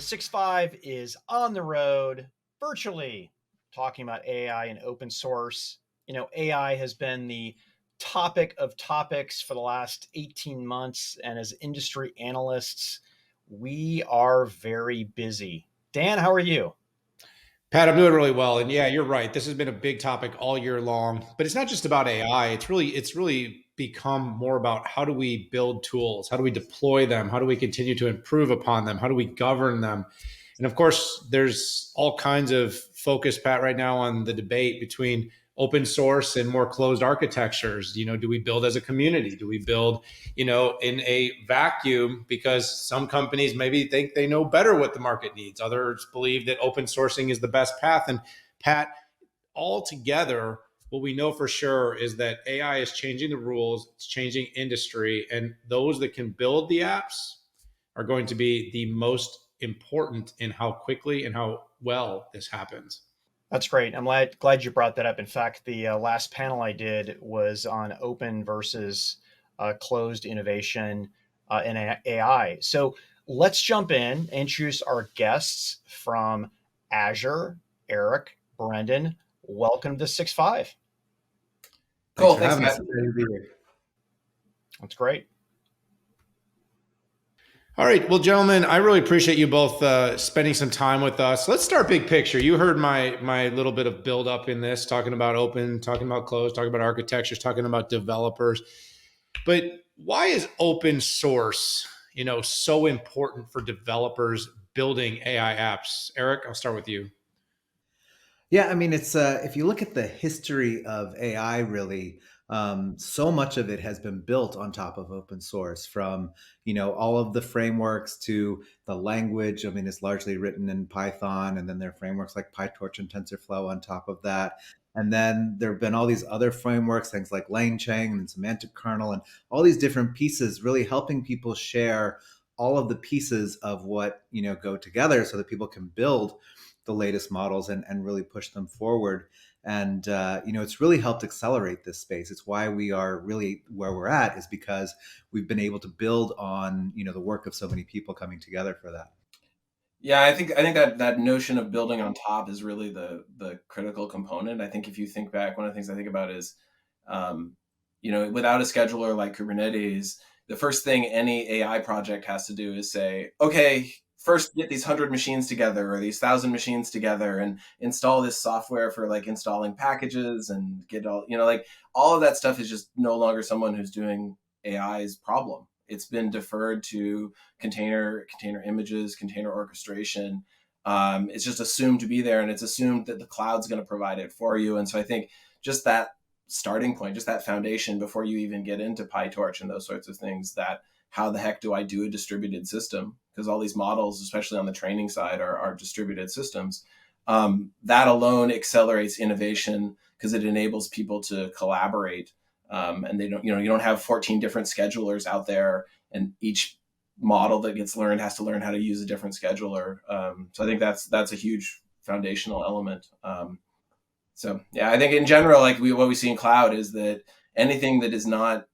The 6.5 is on the road virtually talking about AI and open source. AI has been the topic of topics for the last 18 months. And as industry analysts, we are very busy. Dan, how are you? Pat, I'm doing really well. And yeah, you're right. This has been a big topic all year long, but it's not just about AI. It's really become more about how do we build tools? How do we deploy them? How do we continue to improve upon them? How do we govern them? And of course, there's all kinds of focus, Pat, right now on the debate between open source and more closed architectures. Do we build as a community? Do we build, in a vacuum? Because some companies maybe think they know better what the market needs. Others believe that open sourcing is the best path. And Pat, altogether, what we know for sure is that AI is changing the rules, it's changing industry, and those that can build the apps are going to be the most important in how quickly and how well this happens. That's great. I'm glad you brought that up. In fact, the last panel I did was on open versus closed innovation in AI. So let's jump in, introduce our guests from Azure. Eric, Brendan, welcome to 6.5. Thanks Cool. for Thanks, having us. Matt. That's great. All right. Well, gentlemen, I really appreciate you both spending some time with us. Let's start big picture. You heard my little bit of build up in this, talking about open, talking about closed, talking about architectures, talking about developers. But why is open source, so important for developers building AI apps? Eric, I'll start with you. Yeah, I mean, it's if you look at the history of AI, really, so much of it has been built on top of open source, from all of the frameworks to the language. I mean, it's largely written in Python, and then there are frameworks like PyTorch and TensorFlow on top of that. And then there have been all these other frameworks, things like LangChain and semantic kernel, and all these different pieces, really helping people share all of the pieces of what go together, so that people can build the latest models and really push them forward. And it's really helped accelerate this space. It's why we are really where we're at, is because we've been able to build on the work of so many people coming together for that. Yeah, I think that notion of building on top is really the critical component. I think if you think back, one of the things I think about is, without a scheduler like Kubernetes, the first thing any AI project has to do is say, okay, first get these 100 machines together or these 1,000 machines together and install this software for like installing packages and get all of that stuff is just no longer someone who's doing AI's problem. It's been deferred to container images, container orchestration. It's just assumed to be there, and it's assumed that the cloud's going to provide it for you. And so I think just that starting point, just that foundation before you even get into PyTorch and those sorts of things, that how the heck do I do a distributed system? Because all these models, especially on the training side, are distributed systems. That alone accelerates innovation because it enables people to collaborate. And they don't, you don't have 14 different schedulers out there, and each model that gets learned has to learn how to use a different scheduler. So I think that's a huge foundational element. So yeah, I think in general, what we see in cloud is that anything that is not,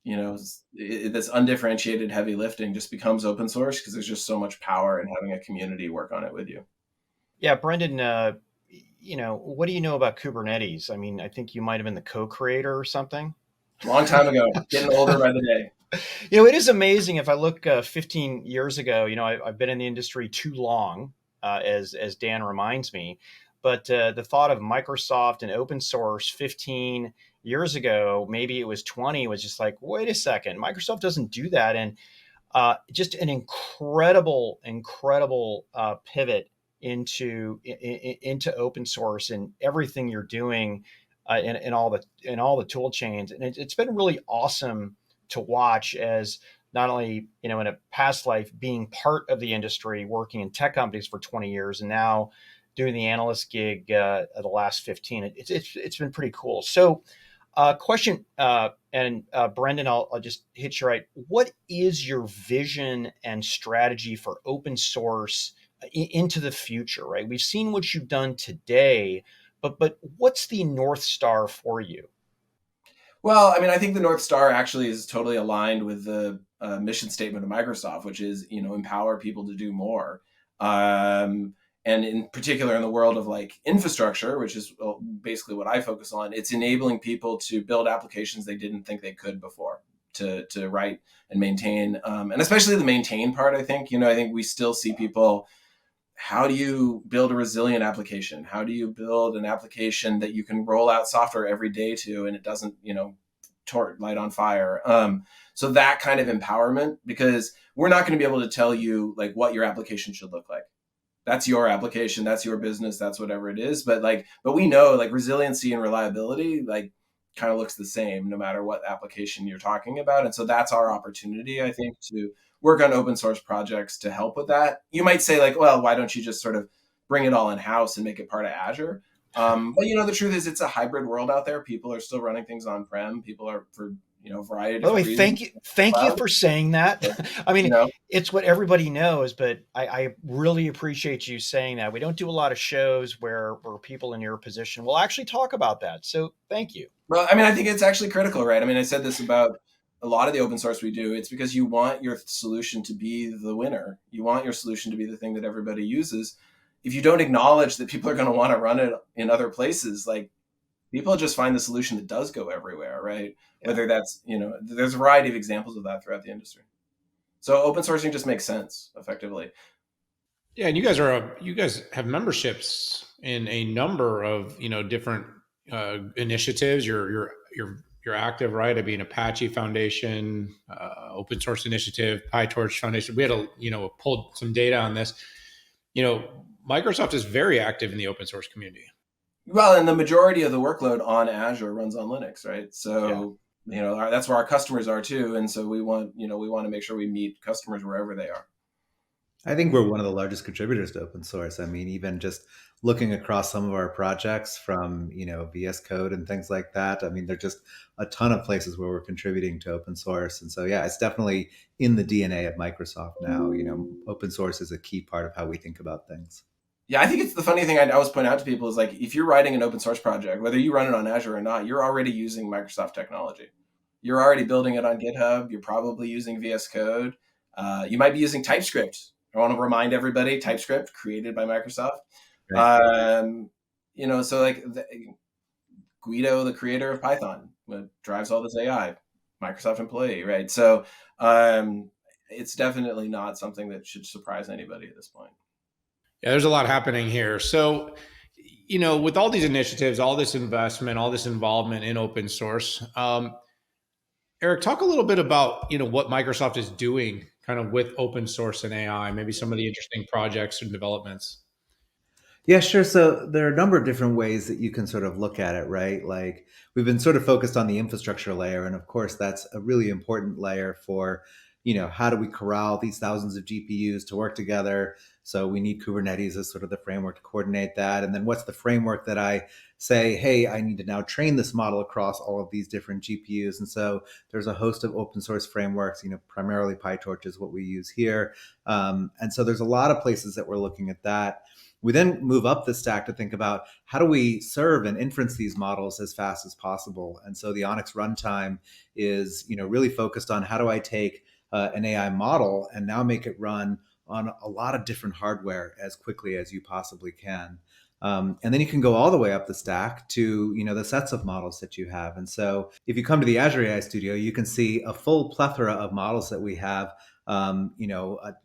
that's undifferentiated heavy lifting just becomes open source, because there's just so much power in having a community work on it with you. Yeah, Brendan, what do you know about Kubernetes? I mean, I think you might have been the co-creator or something. Long time ago, getting older by the day. It is amazing. If I look 15 years ago, I've been in the industry too long, as Dan reminds me. But the thought of Microsoft and open source 15 years ago, maybe it was 20, was just like, wait a second, Microsoft doesn't do that. And just an incredible pivot into open source and everything you're doing in all the tool chains. And it's been really awesome to watch, as not only, in a past life being part of the industry, working in tech companies for 20 years, and now doing the analyst gig the last 15. It's been pretty cool. So question, and Brendan, I'll just hit you right. What is your vision and strategy for open source into the future, right? We've seen what you've done today, but what's the North Star for you? Well, I mean, I think the North Star actually is totally aligned with the mission statement of Microsoft, which is, empower people to do more. And in particular, in the world of like infrastructure, which is basically what I focus on, it's enabling people to build applications they didn't think they could before, to write and maintain, and especially the maintain part. I think I think we still see people. How do you build a resilient application? How do you build an application that you can roll out software every day to, and it doesn't light on fire? So that kind of empowerment, because we're not going to be able to tell you like what your application should look like. That's your application, that's your business, that's whatever it is. But we know like resiliency and reliability like kind of looks the same no matter what application you're talking about. And so that's our opportunity, I think, to work on open source projects to help with that. You might say like, well, why don't you just sort of bring it all in house and make it part of Azure? But the truth is it's a hybrid world out there. People are still running things on prem. People are, for a variety of By the way, different reasons. thank you for saying that. I mean, You know, it's what everybody knows, but I really appreciate you saying that. We don't do a lot of shows where people in your position will actually talk about that. So thank you. well, I mean, I think it's actually critical, right? I mean, I said this about a lot of the open source we do. It's because you want your solution to be the winner. You want your solution to be the thing that everybody uses. If you don't acknowledge that people are going to want to run it in other places, like people just find the solution that does go everywhere, right? Yeah. Whether that's, there's a variety of examples of that throughout the industry. So open sourcing just makes sense effectively. Yeah, and you guys have memberships in a number of different initiatives. You're active, right? I mean, Apache Foundation, Open Source Initiative, PyTorch Foundation. We had pulled some data on this. Microsoft is very active in the open source community. Well, and the majority of the workload on Azure runs on Linux, right? So that's where our customers are too, and so we want to make sure we meet customers wherever they are. I think we're one of the largest contributors to open source. I mean, even just looking across some of our projects from, VS Code and things like that. I mean, there's just a ton of places where we're contributing to open source. And so, yeah, it's definitely in the DNA of Microsoft now. Open source is a key part of how we think about things. Yeah, I think it's the funny thing I always point out to people is like, if you're writing an open source project, whether you run it on Azure or not, you're already using Microsoft technology. You're already building it on GitHub. You're probably using VS Code. You might be using TypeScript. I want to remind everybody, TypeScript created by Microsoft. Right. So like Guido, the creator of Python, drives all this AI, Microsoft employee, right? So it's definitely not something that should surprise anybody at this point. Yeah, there's a lot happening here. So, with all these initiatives, all this investment, all this involvement in open source, Eric, talk a little bit about, what Microsoft is doing kind of with open source and AI, maybe some of the interesting projects and developments. Yeah, sure. So there are a number of different ways that you can sort of look at it, right? Like we've been sort of focused on the infrastructure layer. And of course, that's a really important layer for, how do we corral these thousands of GPUs to work together? So we need Kubernetes as sort of the framework to coordinate that. And then what's the framework that I say, hey, I need to now train this model across all of these different GPUs? And so there's a host of open source frameworks, primarily PyTorch is what we use here. And so there's a lot of places that we're looking at that. We then move up the stack to think about how do we serve and inference these models as fast as possible. And so the Onyx runtime is, really focused on how do I take an AI model and now make it run on a lot of different hardware as quickly as you possibly can. And then you can go all the way up the stack to, the sets of models that you have. And so if you come to the Azure AI Studio, you can see a full plethora of models that we have,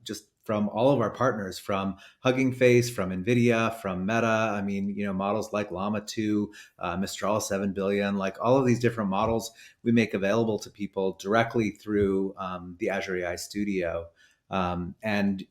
just from all of our partners, from Hugging Face, from NVIDIA, from Meta. I mean, models like Llama 2, Mistral 7 billion, like all of these different models we make available to people directly through the Azure AI Studio. And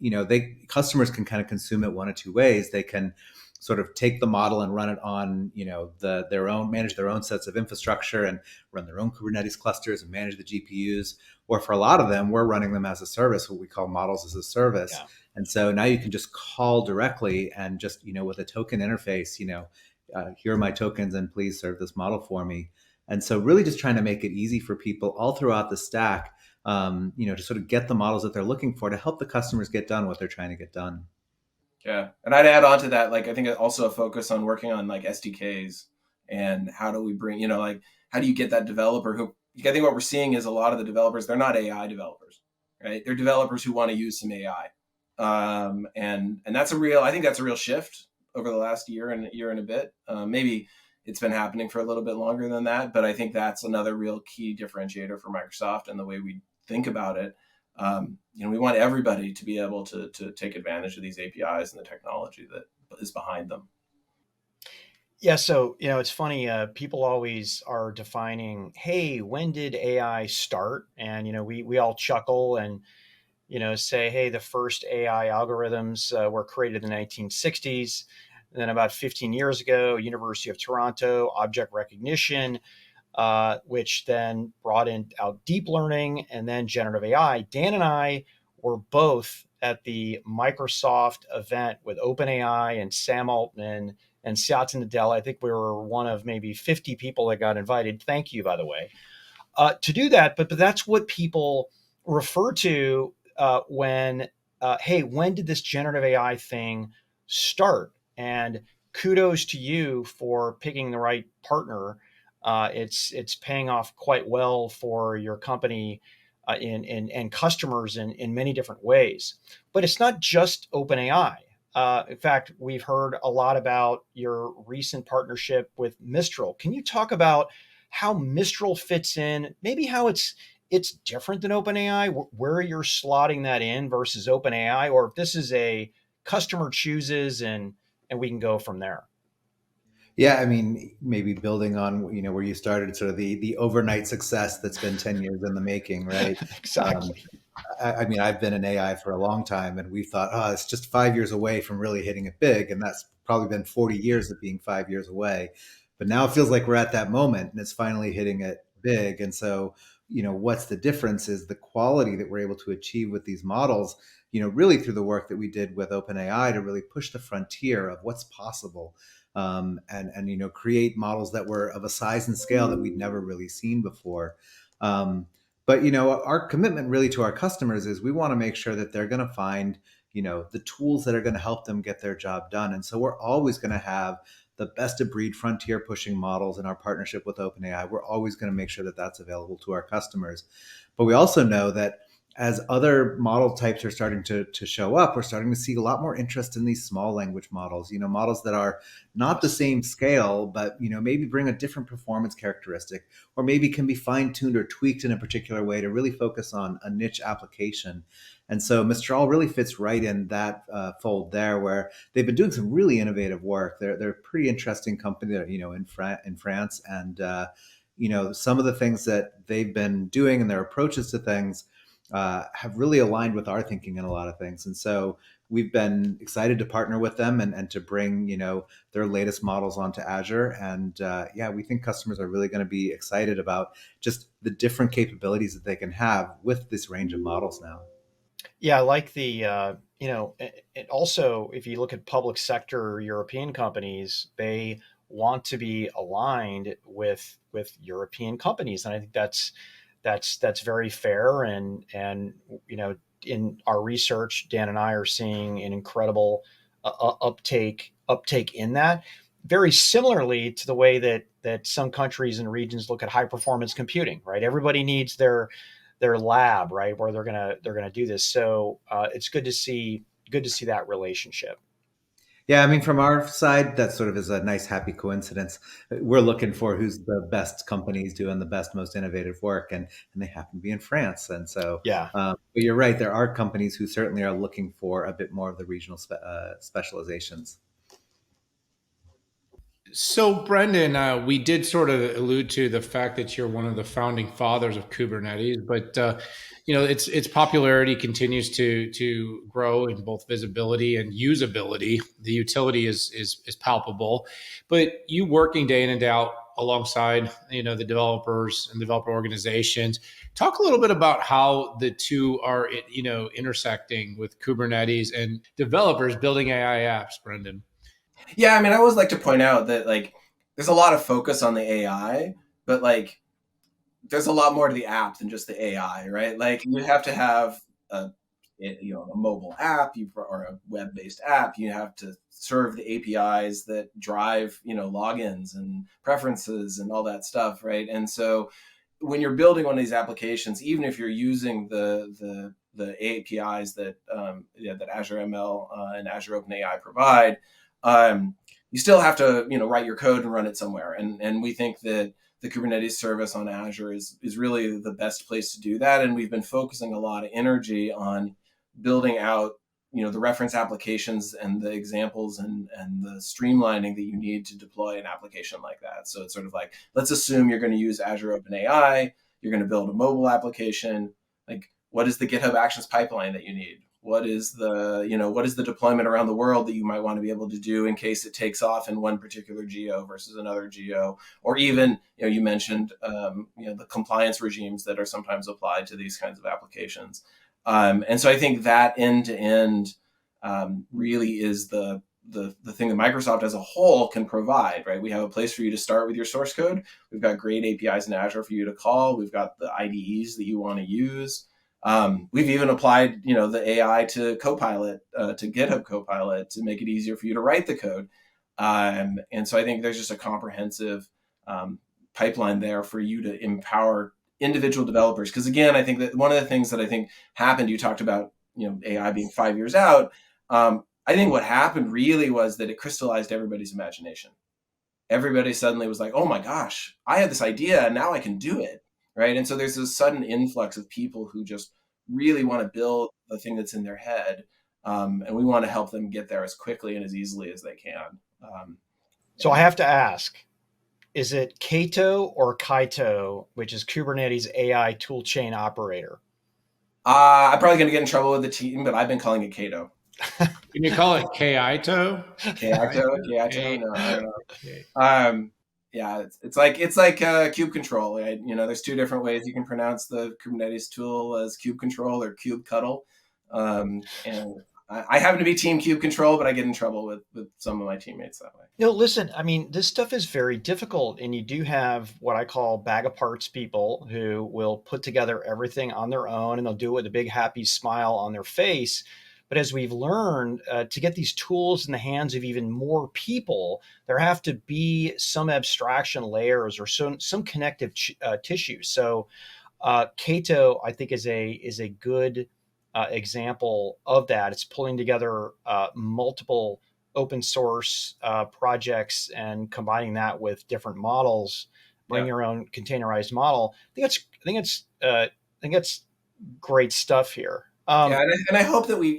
customers can kind of consume it one of two ways. They can sort of take the model and run it on, manage their own sets of infrastructure and run their own Kubernetes clusters and manage the GPUs. Or for a lot of them, we're running them as a service, what we call models as a service. Yeah. And so now you can just call directly and just, with a token interface, here are my tokens and please serve this model for me. And so really just trying to make it easy for people all throughout the stack, to sort of get the models that they're looking for to help the customers get done what they're trying to get done. Yeah. And I'd add on to that, like, I think also a focus on working on like SDKs and how do we bring, how do you get that developer who, I think what we're seeing is a lot of the developers, they're not AI developers, right? They're developers who want to use some AI. And that's a real, I think that's a real shift over the last year and a bit. Maybe it's been happening for a little bit longer than that, but I think that's another real key differentiator for Microsoft and the way we think about it. We want everybody to be able to take advantage of these APIs and the technology that is behind them. Yeah, so it's funny. People always are defining, "Hey, when did AI start?" And we all chuckle and say, "Hey, the first AI algorithms were created in the 1960s." And then about 15 years ago, University of Toronto, object recognition, which then brought in out deep learning and then generative AI. Dan and I were both at the Microsoft event with OpenAI and Sam Altman and Satya Nadella. I think we were one of maybe 50 people that got invited. Thank you, by the way, to do that. But that's what people refer to when, hey, when did this generative AI thing start? And kudos to you for picking the right partner. It's paying off quite well for your company and customers in many different ways. But it's not just OpenAI. In fact, we've heard a lot about your recent partnership with Mistral. Can you talk about how Mistral fits in, maybe how it's different than OpenAI, where you're slotting that in versus OpenAI, or if this is a customer chooses and we can go from there. Yeah, I mean, maybe building on where you started, sort of the overnight success that's been 10 years in the making, right? Um, Exactly. I mean, I've been in AI for a long time, and we thought, oh, it's just 5 years away from really hitting it big, and that's probably been 40 years of being 5 years away. But now it feels like we're at that moment, and it's finally hitting it big. And so, what's the difference is the quality that we're able to achieve with these models. Really through the work that we did with OpenAI to really push the frontier of what's possible, and create models that were of a size and scale that we'd never really seen before. Um, but our commitment really to our customers is we want to make sure that they're going to find the tools that are going to help them get their job done. And so we're always going to have the best of breed frontier pushing models in our partnership with OpenAI. We're always going to make sure that that's available to our customers. But we also know that as other model types are starting to show up, we're starting to see a lot more interest in these small language models, models that are not the Yes. same scale, but maybe bring a different performance characteristic, or maybe can be fine-tuned or tweaked in a particular way to really focus on a niche application. And so Mistral really fits right in that fold there, where they've been doing some really innovative work. They're a pretty interesting company, that, in France, and some of the things that they've been doing and their approaches to things have really aligned with our thinking in a lot of things. And so we've been excited to partner with them and to bring, their latest models onto Azure. And yeah, we think customers are really going to be excited about just the different capabilities that they can have with this range of models now. Yeah, I like the it also, if you look at public sector European companies, they want to be aligned with European companies, and I think that's very fair. And in our research, Dan and I are seeing an incredible uptake in that. Very similarly to the way that some countries and regions look at high performance computing, right? Everybody needs their lab, right, where they're gonna do this. So it's good to see that relationship. Yeah, I mean, from our side, that sort of is a nice, happy coincidence. We're looking for who's the best companies doing the best, most innovative work, and they happen to be in France. And so, Yeah. but you're right, there are companies who certainly are looking for a bit more of the regional specializations. So, Brendan, we did sort of allude to the fact that you're one of the founding fathers of Kubernetes, but its popularity continues to grow in both visibility and usability. The utility is palpable, but you working day in and day out alongside the developers and developer organizations. Talk a little bit about how the two are intersecting with Kubernetes and developers building AI apps, Brendan. Yeah, I mean, I always like to point out that like there's a lot of focus on the AI, but like there's a lot more to the app than just the AI, right? Like you have to have a a mobile app or a web-based app. You have to serve the APIs that drive logins and preferences and all that stuff, right? And so when you're building one of these applications, even if you're using the the APIs that that Azure ML and Azure OpenAI provide, you still have to write your code and run it somewhere. And we think that the Kubernetes service on Azure is really the best place to do that. And we've been focusing a lot of energy on building out the reference applications and the examples and the streamlining that you need to deploy an application like that. So it's sort of like, let's assume you're going to use Azure OpenAI, you're going to build a mobile application. Like, what is the GitHub Actions pipeline that you need? What is the deployment around the world that you might want to be able to do in case it takes off in one particular geo versus another geo? Or even, you mentioned, the compliance regimes that are sometimes applied to these kinds of applications. And so I think that end-to-end really is the thing that Microsoft as a whole can provide, right? We have a place for you to start with your source code. We've got great APIs in Azure for you to call. We've got the IDEs that you want to use. We've even applied, the AI to Copilot, to GitHub Copilot, to make it easier for you to write the code. And so I think there's just a comprehensive pipeline there for you to empower individual developers. Because again, I think that one of the things that I think happened, you talked about, AI being 5 years out. I think what happened really was that it crystallized everybody's imagination. Everybody suddenly was like, oh my gosh, I had this idea and now I can do it. Right. And so there's this sudden influx of people who just really want to build the thing that's in their head. And we want to help them get there as quickly and as easily as they can. So I have to ask, is it Kato or Kaito, which is Kubernetes AI toolchain operator? I'm probably going to get in trouble with the team, but I've been calling it Kato. Can you call it Kaito? Kaito? No, I don't know. Yeah, it's like kube control. Right? There's two different ways you can pronounce the Kubernetes tool, as kube control or kube cuddle. And I happen to be team kube control, but I get in trouble with some of my teammates that way. Listen, I mean, this stuff is very difficult, and you do have what I call bag of parts people who will put together everything on their own, and they'll do it with a big happy smile on their face. But as we've learned, to get these tools in the hands of even more people, there have to be some abstraction layers or some connective tissue. So Kato, I think, is a good example of that. It's pulling together multiple open source projects and combining that with different models. Bring your own containerized model. I think it's great stuff here. And I hope that we,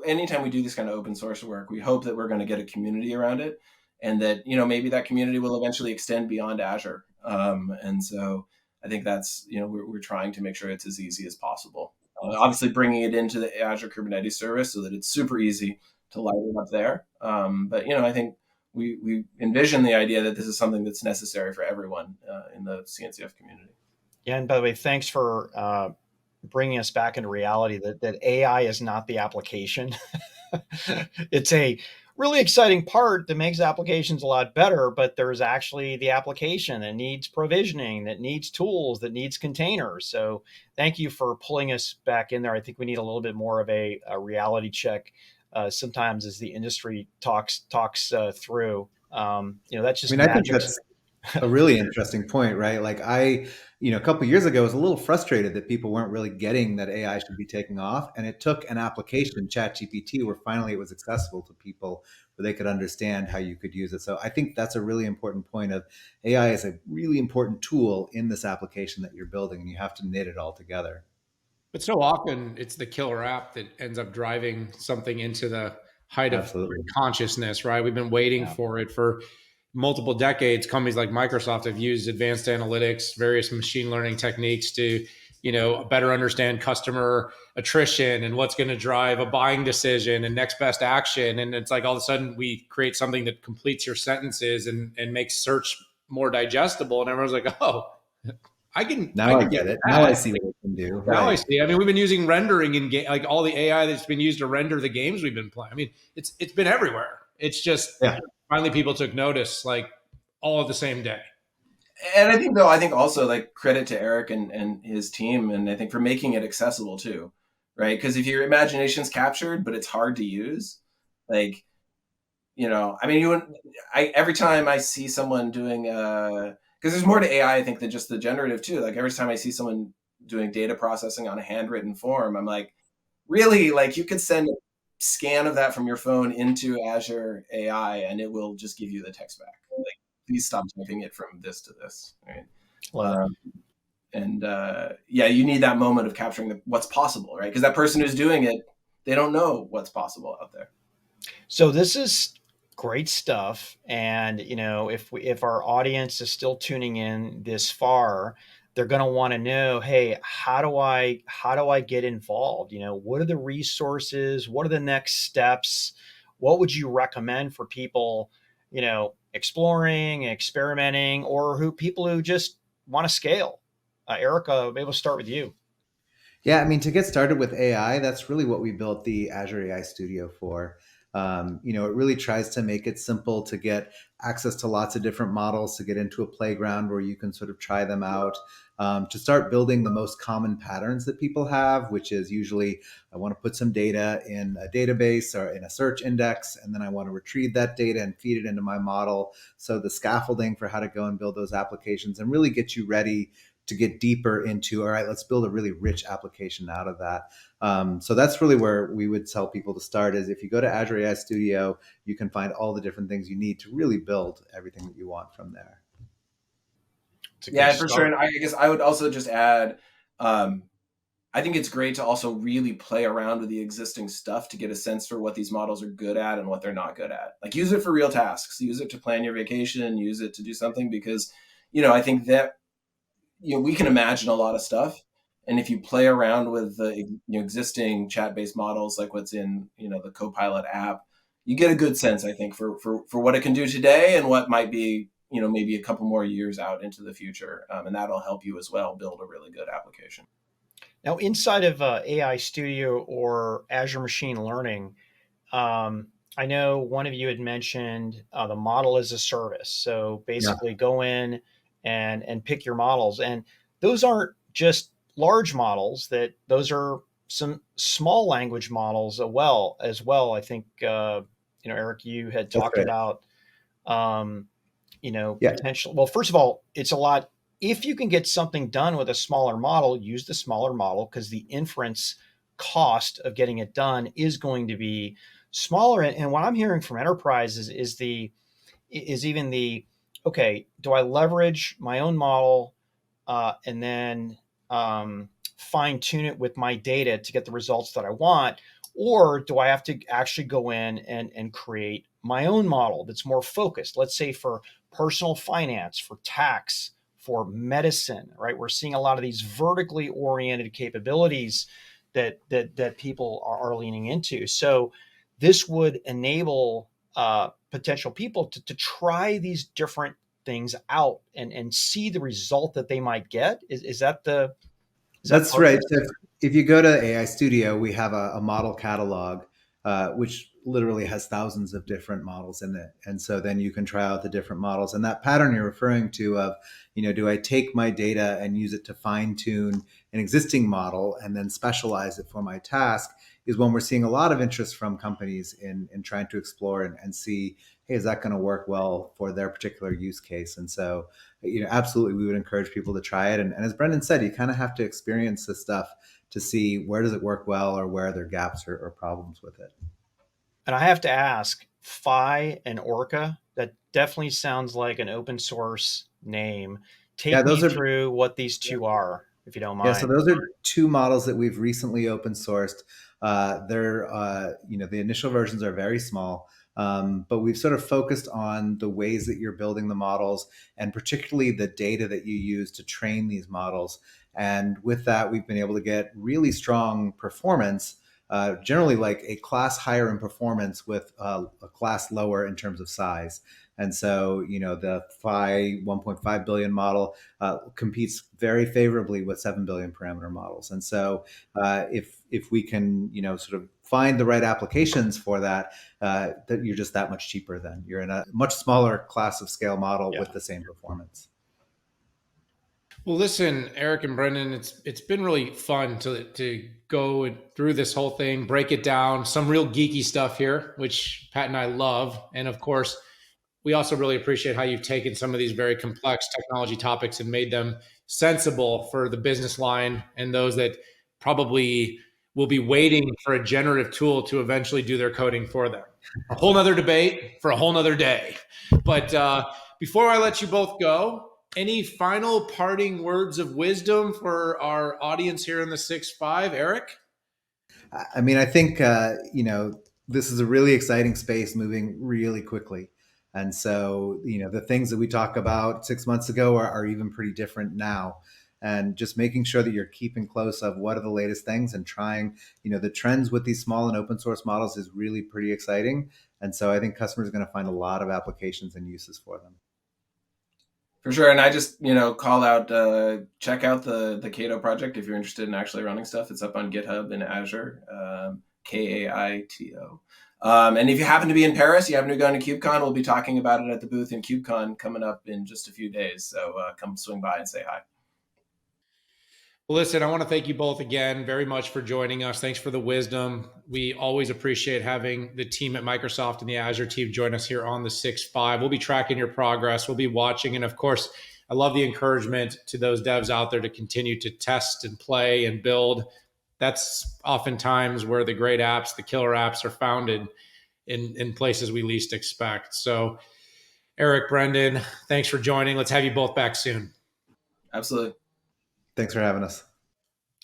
anytime we do this kind of open source work, we hope that we're going to get a community around it, and that, maybe that community will eventually extend beyond Azure. And so I think that's, we're trying to make sure it's as easy as possible. Obviously bringing it into the Azure Kubernetes service so that it's super easy to light it up there. But, I think we envision the idea that this is something that's necessary for everyone in the CNCF community. Yeah. And by the way, thanks for bringing us back into reality that AI is not the application. It's a really exciting part that makes applications a lot better, but there's actually the application that needs provisioning, that needs tools, that needs containers. So thank you for pulling us back in there. I think we need a little bit more of a reality check sometimes as the industry talks through. That's just I think that's a really interesting point, right? Like a couple of years ago, I was a little frustrated that people weren't really getting that AI should be taking off. And it took an application, ChatGPT, where finally it was accessible to people where they could understand how you could use it. So I think that's a really important point of AI is a really important tool in this application that you're building, and you have to knit it all together. But so often it's the killer app that ends up driving something into the height of consciousness, right? We've been waiting for it for multiple decades. Companies like Microsoft have used advanced analytics, various machine learning techniques to, better understand customer attrition and what's going to drive a buying decision and next best action. And it's like all of a sudden we create something that completes your sentences and makes search more digestible. And everyone's like, oh, I can get it. Now I see what it can do. Now I see. I mean, we've been using rendering in like all the AI that's been used to render the games we've been playing. I mean, it's been everywhere. It's just finally people took notice, like all of the same day. And I think also like credit to Eric and his team, and I think for making it accessible too, right? Because if your imagination's captured, but it's hard to use, like, every time I see someone doing because there's more to AI, I think, than just the generative too. Like every time I see someone doing data processing on a handwritten form. I'm like, really? Like, you could send a scan of that from your phone into Azure AI and it will just give you the text back. Like, please stop typing it from this to this, right? Love it. Yeah, you need that moment of capturing what's possible, right? Because that person who's doing it, they don't know what's possible out there. So this is great stuff, and if our audience is still tuning in this far, they're going to want to know, hey, how do I get involved? What are the resources? What are the next steps? What would you recommend for people, exploring, experimenting, or people who just want to scale? Erica, maybe we'll start with you. Yeah, I mean, to get started with AI, that's really what we built the Azure AI Studio for. It really tries to make it simple to get access to lots of different models, to get into a playground where you can sort of try them out, to start building the most common patterns that people have, which is usually I want to put some data in a database or in a search index, and then I want to retrieve that data and feed it into my model. So the scaffolding for how to go and build those applications and really get you ready to get deeper into, all right, let's build a really rich application out of that. So that's really where we would tell people to start is if you go to Azure AI Studio, you can find all the different things you need to really build everything that you want from there. Yeah, for sure. And I guess I would also just add, I think it's great to also really play around with the existing stuff to get a sense for what these models are good at and what they're not good at. Like, use it for real tasks, use it to plan your vacation, use it to do something, because, I think that we can imagine a lot of stuff, and if you play around with the existing chat-based models like what's in the Copilot app, you get a good sense, I think, for what it can do today and what might be maybe a couple more years out into the future, and that'll help you as well build a really good application. Now, inside of AI Studio or Azure Machine Learning, I know one of you had mentioned the model as a service. So basically, go in and pick your models, and those aren't just large models. Those are some small language models as well. I think Eric, you had talked about potential. Well, first of all, it's a lot. If you can get something done with a smaller model, use the smaller model because the inference cost of getting it done is going to be smaller. And what I'm hearing from enterprises is even the, okay, do I leverage my own model and then fine tune it with my data to get the results that I want? Or do I have to actually go in and create my own model that's more focused? Let's say for personal finance, for tax, for medicine, right? We're seeing a lot of these vertically oriented capabilities that people are leaning into. So this would enable potential people to try these different things out and see the result that they might get. Is that the That's right. So if you go to AI Studio, we have a model catalog, which literally has thousands of different models in it. And so then you can try out the different models. And that pattern you're referring to of, do I take my data and use it to fine tune an existing model and then specialize it for my task is when we're seeing a lot of interest from companies in trying to explore and see, hey, is that going to work well for their particular use case? And so, absolutely, we would encourage people to try it. And as Brendan said, you kind of have to experience this stuff to see where does it work well or where are there gaps or problems with it. And I have to ask, Phi and Orca, that definitely sounds like an open source name. Take me through what these two are, if you don't mind. Yeah, so those are two models that we've recently open sourced. They're, the initial versions are very small, but we've sort of focused on the ways that you're building the models and particularly the data that you use to train these models. And with that, we've been able to get really strong performance, generally like a class higher in performance with a class lower in terms of size. And so, the Phi 1.5 billion model competes very favorably with 7 billion parameter models. And so if we can, sort of find the right applications for that, that you're just that much cheaper then. You're in a much smaller class of scale model with the same performance. Well, listen, Eric and Brendan, it's been really fun to go through this whole thing, break it down, some real geeky stuff here, which Pat and I love. And of course, we also really appreciate how you've taken some of these very complex technology topics and made them sensible for the business line and those that probably will be waiting for a generative tool to eventually do their coding for them. A whole nother debate for a whole nother day. But before I let you both go, any final parting words of wisdom for our audience here in the 6-5, Eric? I mean, I think, this is a really exciting space moving really quickly. And so, the things that we talked about 6 months ago are even pretty different now. And just making sure that you're keeping close of what are the latest things and trying, the trends with these small and open source models is really pretty exciting. And so I think customers are going to find a lot of applications and uses for them. For sure. And I just, call out, check out the Kato project if you're interested in actually running stuff. It's up on GitHub in Azure, Kaito. And if you happen to be in Paris, you happen to go to KubeCon, we'll be talking about it at the booth in KubeCon coming up in just a few days. So come swing by and say hi. Well, listen, I want to thank you both again very much for joining us. Thanks for the wisdom. We always appreciate having the team at Microsoft and the Azure team join us here on the 6-5. We'll be tracking your progress. We'll be watching. And of course, I love the encouragement to those devs out there to continue to test and play and build. That's oftentimes where the great apps, the killer apps are founded in places we least expect. So Eric, Brendan, thanks for joining. Let's have you both back soon. Absolutely. Thanks for having us.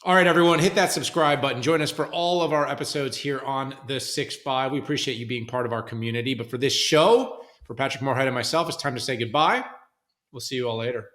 All right, everyone, hit that subscribe button. Join us for all of our episodes here on the 6-5. We appreciate you being part of our community. But for this show, for Patrick Moorhead and myself, it's time to say goodbye. We'll see you all later.